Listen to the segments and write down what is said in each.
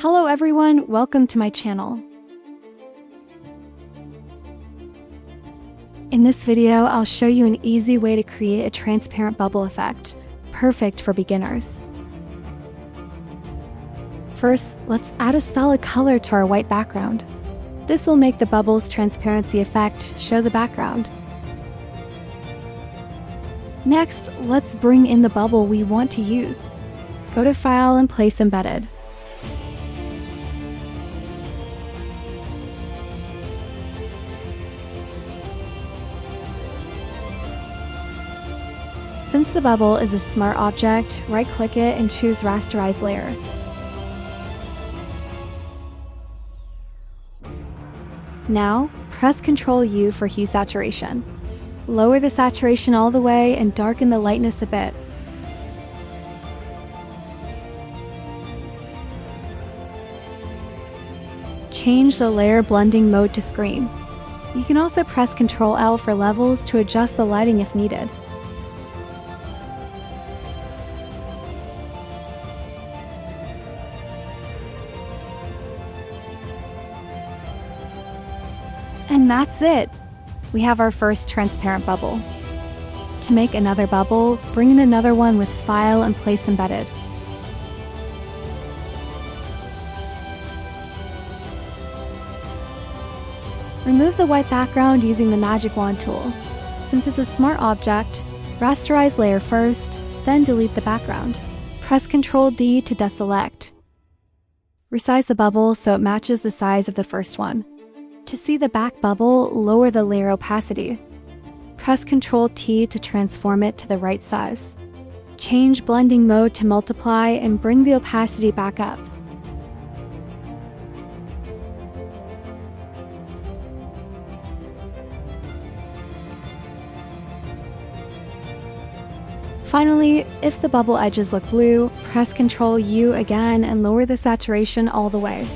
Hello everyone, welcome to my channel. In this video, I'll show you an easy way to create a transparent bubble effect, perfect for beginners. First, let's add a solid color to our white background. This will make the bubble's transparency effect show the background. Next, let's bring in the bubble we want to use. Go to File and Place Embedded. Since the bubble is a smart object, right-click it and choose Rasterize Layer. Now, press Ctrl U for hue saturation. Lower the saturation all the way and darken the lightness a bit. Change the layer blending mode to screen. You can also press Ctrl L for levels to adjust the lighting if needed. And that's it! We have our first transparent bubble. To make another bubble, bring in another one with File and Place Embedded. Remove the white background using the Magic Wand tool. Since it's a smart object, rasterize layer first, then delete the background. Press Ctrl D to deselect. Resize the bubble so it matches the size of the first one. To see the back bubble, lower the layer opacity. Press Ctrl T to transform it to the right size. Change blending mode to multiply and bring the opacity back up. Finally, if the bubble edges look blue, press Ctrl U again and lower the saturation all the way.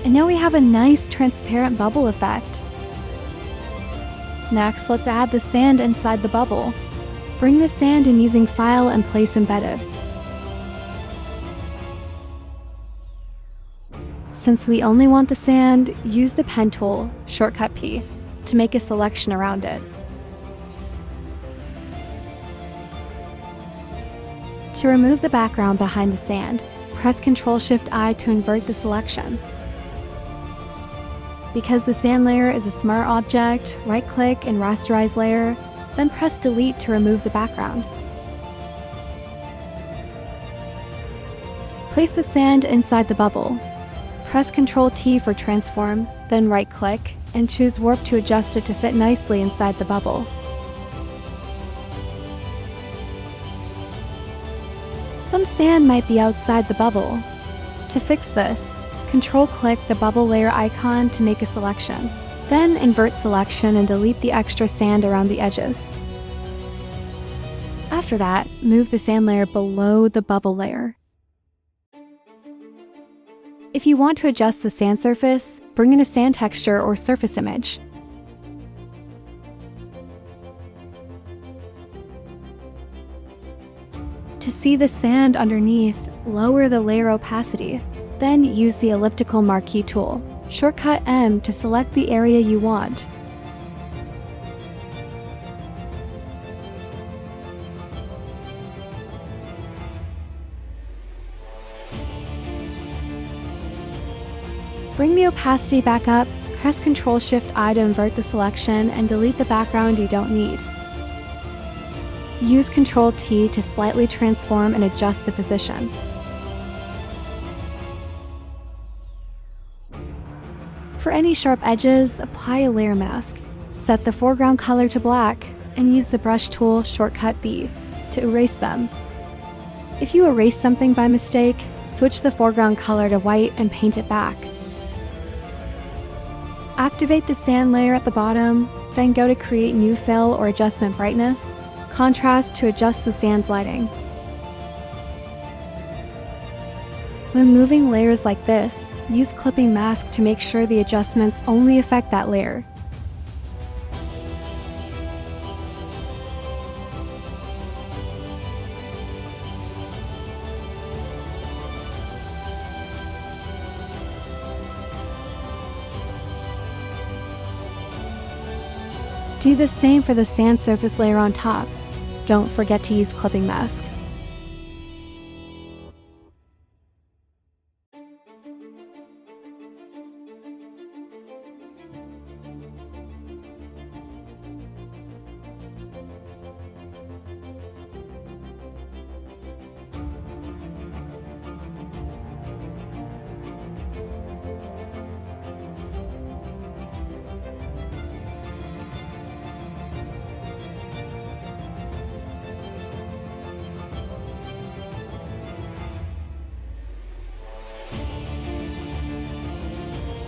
And now we have a nice transparent bubble effect. Next, let's add the sand inside the bubble. Bring the sand in using File and Place Embedded. Since we only want the sand, use the pen tool, shortcut P, to make a selection around it. To remove the background behind the sand, press Ctrl-Shift-I to invert the selection. Because the sand layer is a smart object, right-click and rasterize layer, then press Delete to remove the background. Place the sand inside the bubble. Press Ctrl T for transform, then right-click, and choose Warp to adjust it to fit nicely inside the bubble. Some sand might be outside the bubble. To fix this, Control-click the bubble layer icon to make a selection. Then invert selection and delete the extra sand around the edges. After that, move the sand layer below the bubble layer. If you want to adjust the sand surface, bring in a sand texture or surface image. To see the sand underneath, lower the layer opacity. Then use the elliptical marquee tool. Shortcut M to select the area you want. Bring the opacity back up, press Ctrl-Shift-I to invert the selection and delete the background you don't need. Use Ctrl T to slightly transform and adjust the position. For any sharp edges, apply a layer mask. Set the foreground color to black, and use the brush tool shortcut B to erase them. If you erase something by mistake, switch the foreground color to white and paint it back. Activate the sand layer at the bottom, then go to Create New Fill or Adjustment Brightness, Contrast to adjust the sand's lighting. When moving layers like this, use Clipping Mask to make sure the adjustments only affect that layer. Do the same for the sand surface layer on top. Don't forget to use clipping mask.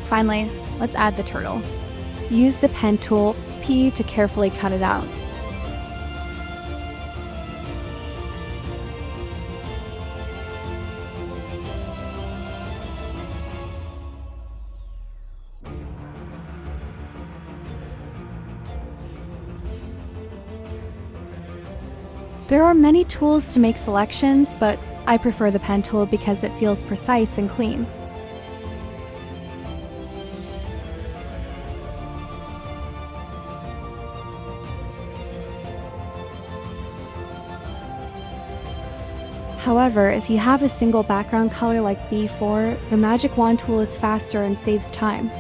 Finally, let's add the turtle. Use the pen tool P to carefully cut it out. There are many tools to make selections, but I prefer the pen tool because it feels precise and clean. However, if you have a single background color like B4, the magic wand tool is faster and saves time.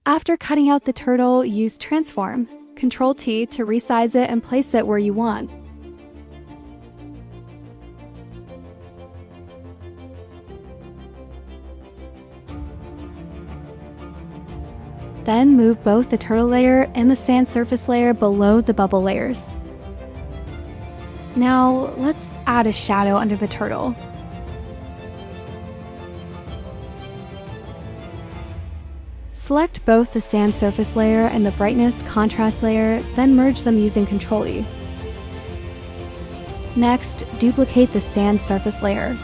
After cutting out the turtle, use Transform. Ctrl-T to resize it and place it where you want. Then move both the turtle layer and the sand surface layer below the bubble layers. Now, let's add a shadow under the turtle. Select both the sand surface layer and the brightness contrast layer, then merge them using Ctrl-E. Next, duplicate the sand surface layer.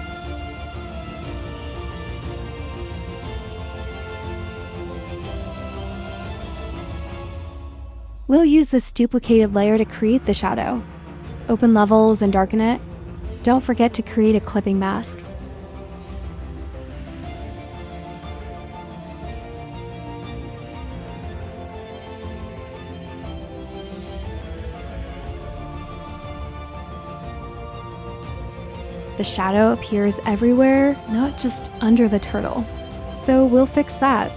We'll use this duplicated layer to create the shadow. Open levels and darken it. Don't forget to create a clipping mask. The shadow appears everywhere, not just under the turtle. So we'll fix that.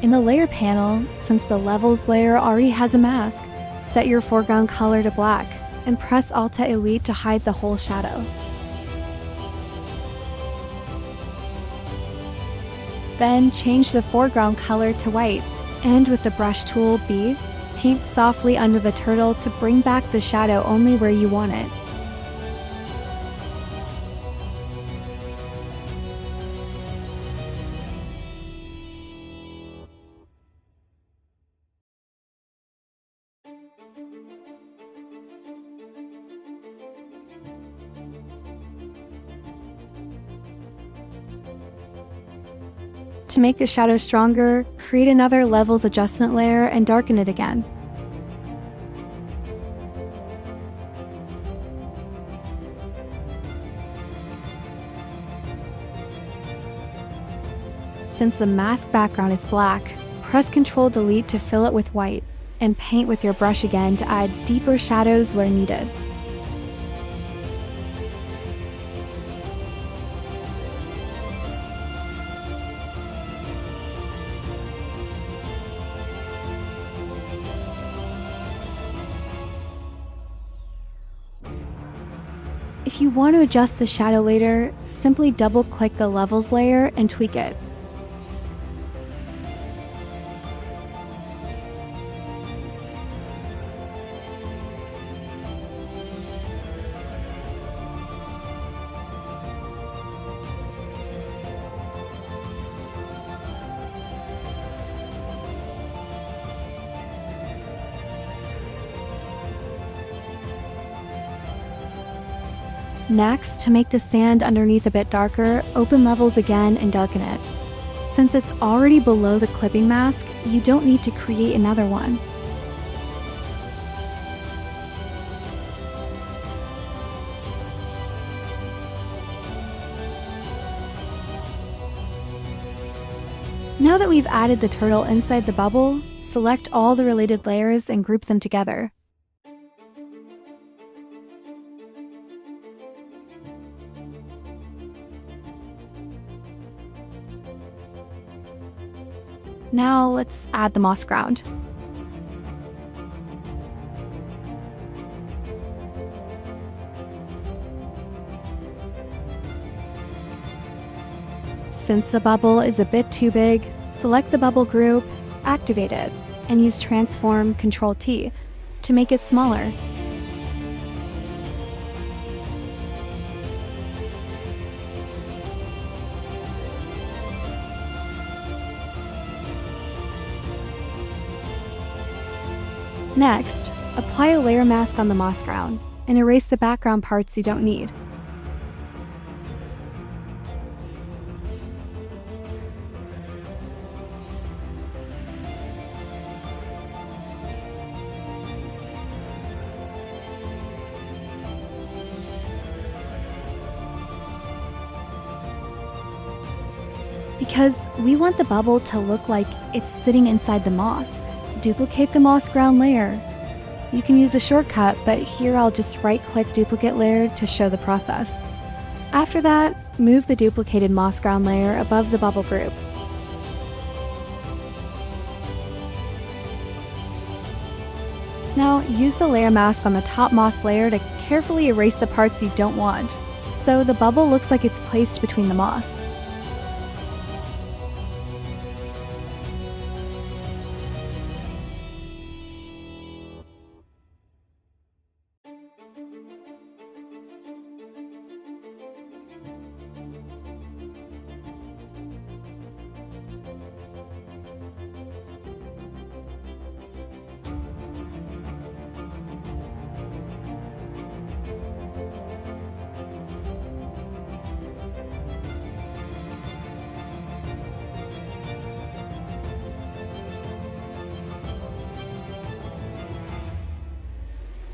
In the layer panel, since the levels layer already has a mask, set your foreground color to black and press Alt-Elite to hide the whole shadow. Then change the foreground color to white, and with the brush tool B, paint softly under the turtle to bring back the shadow only where you want it. To make the shadow stronger, create another levels adjustment layer and darken it again. Since the mask background is black, press Ctrl-Delete to fill it with white, and paint with your brush again to add deeper shadows where needed. If you want to adjust the shadow later, simply double-click the levels layer and tweak it. Next, to make the sand underneath a bit darker, open levels again and darken it. Since it's already below the clipping mask, you don't need to create another one. Now that we've added the turtle inside the bubble, select all the related layers and group them together. Now let's add the moss ground. Since the bubble is a bit too big, select the bubble group, activate it, and use Transform Ctrl-T to make it smaller. Next, apply a layer mask on the moss ground and erase the background parts you don't need. Because we want the bubble to look like it's sitting inside the moss, duplicate the moss ground layer. You can use a shortcut, but here I'll just right-click Duplicate Layer to show the process. After that, move the duplicated moss ground layer above the bubble group. Now, use the layer mask on the top moss layer to carefully erase the parts you don't want, so the bubble looks like it's placed between the moss.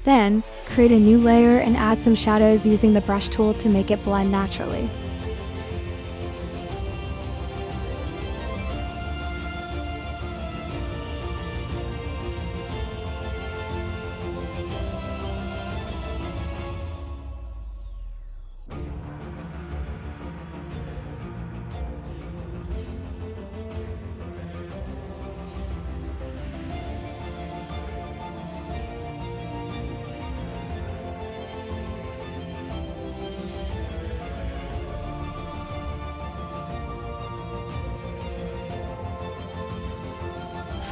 Then, create a new layer and add some shadows using the brush tool to make it blend naturally.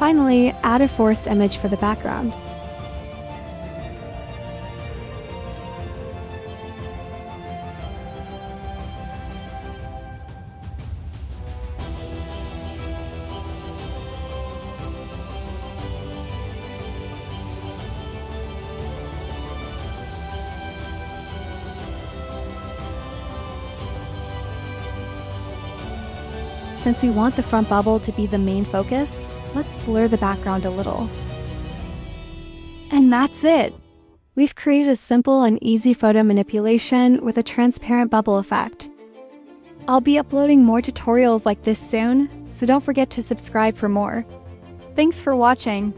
Finally, add a forest image for the background. Since we want the front bubble to be the main focus, let's blur the background a little. And that's it! We've created a simple and easy photo manipulation with a transparent bubble effect. I'll be uploading more tutorials like this soon, so don't forget to subscribe for more. Thanks for watching!